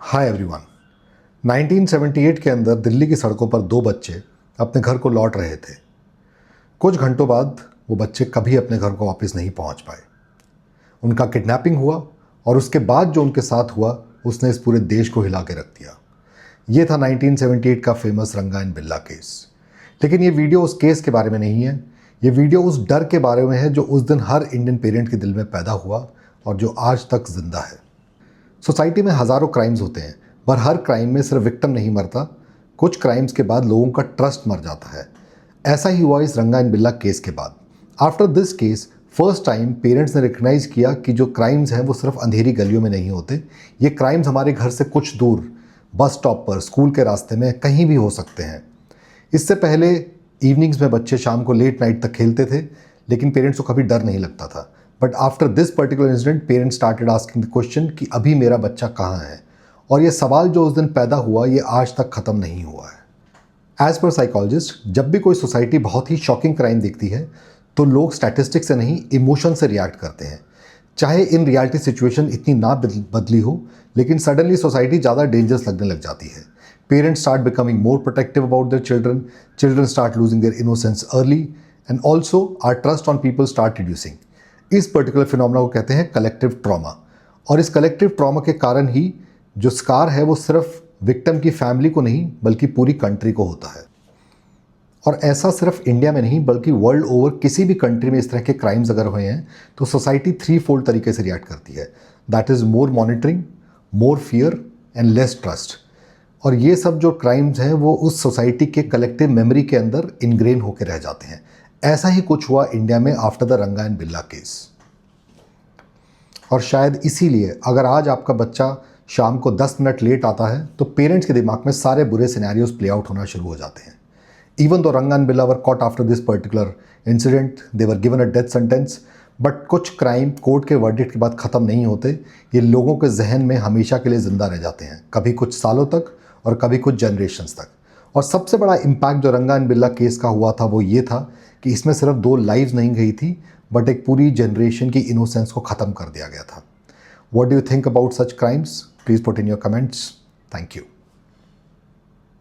Hi everyone. 1978 के अंदर दिल्ली की सड़कों पर दो बच्चे अपने घर को लौट रहे थे। कुछ घंटों बाद वो बच्चे कभी अपने घर को वापस नहीं पहुंच पाए। उनका किडनैपिंग हुआ और उसके बाद जो उनके साथ हुआ उसने इस पूरे देश को हिला के रख दिया। ये था 1978 का फेमस रंगा एंड बिल्ला केस। लेकिन ये वीडियो उस केस के बारे में नहीं है। ये वीडियो उस डर के बारे में है जो उस दिन हर इंडियन पेरेंट के दिल में पैदा हुआ और जो आज तक जिंदा है। सोसाइटी में हज़ारों क्राइम्स होते हैं, पर हर क्राइम में सिर्फ विक्टिम नहीं मरता, कुछ क्राइम्स के बाद लोगों का ट्रस्ट मर जाता है। ऐसा ही हुआ इस रंगा एंड बिल्ला केस के बाद। After this case first time parents ने रिकग्नाइज किया कि जो क्राइम्स हैं वो सिर्फ अंधेरी गलियों में नहीं होते। ये क्राइम्स हमारे घर से कुछ दूर, बस स्टॉप पर, स्कूल के रास्ते में, कहीं भी हो सकते हैं। इससे पहले इवनिंग्स में बच्चे शाम को लेट नाइट तक खेलते थे, लेकिन पेरेंट्स को कभी डर नहीं लगता था। But after this particular incident parents started asking the question कि अभी मेरा बच्चा कहाँ है। और ये सवाल जो उस दिन पैदा हुआ ये आज तक ख़त्म नहीं हुआ है। एज पर साइकोलॉजिस्ट, जब भी कोई सोसाइटी बहुत ही शॉकिंग क्राइम देखती है तो लोग स्टैटिस्टिक्स से नहीं, इमोशन से रिएक्ट करते हैं। चाहे इन रियलिटी सिचुएशन इतनी ना बदली हो, लेकिन सडनली सोसाइटी ज़्यादा डेंजरस लगने लग जाती है। Parents start becoming more protective about their children, children start losing their innocence early, and also our trust on people start reducing. इस पर्टिकुलर फिनोमेना को कहते हैं कलेक्टिव ट्रॉमा। और इस कलेक्टिव ट्रॉमा के कारण ही जो स्कार है वो सिर्फ विक्टिम की फैमिली को नहीं बल्कि पूरी कंट्री को होता है। और ऐसा सिर्फ इंडिया में नहीं बल्कि वर्ल्ड ओवर किसी भी कंट्री में इस तरह के क्राइम्स अगर हुए हैं तो सोसाइटी थ्री फोल्ड तरीके से रिएक्ट करती है। That is more monitoring, more fear and less trust. और ये सब जो क्राइम्स हैं वो उस सोसाइटी के कलेक्टिव मेमोरी के अंदर इनग्रेन होकर रह जाते हैं। ऐसा ही कुछ हुआ इंडिया में आफ्टर द रंगा एंड बिल्ला केस। और शायद इसीलिए अगर आज आपका बच्चा शाम को 10 मिनट लेट आता है तो पेरेंट्स के दिमाग में सारे बुरे सिनेरियोज प्ले आउट होना शुरू हो जाते हैं। इवन दो रंगा एंड बिल्ला were caught after this particular incident, they were given a death sentence, but कुछ क्राइम कोर्ट के वर्डिक्ट के बाद ख़त्म नहीं होते। ये लोगों के जहन में हमेशा के लिए ज़िंदा रह जाते हैं, कभी कुछ सालों तक और कभी कुछ जनरेशन्स तक। और सबसे बड़ा इम्पैक्ट जो रंगा एंड बिल्ला केस का हुआ था वो ये था कि इसमें सिर्फ 2 लाइव्स नहीं गई थी, बट एक पूरी जनरेशन की इनोसेंस को ख़त्म कर दिया गया था। What do you think about such crimes? Please put in your comments. Thank you.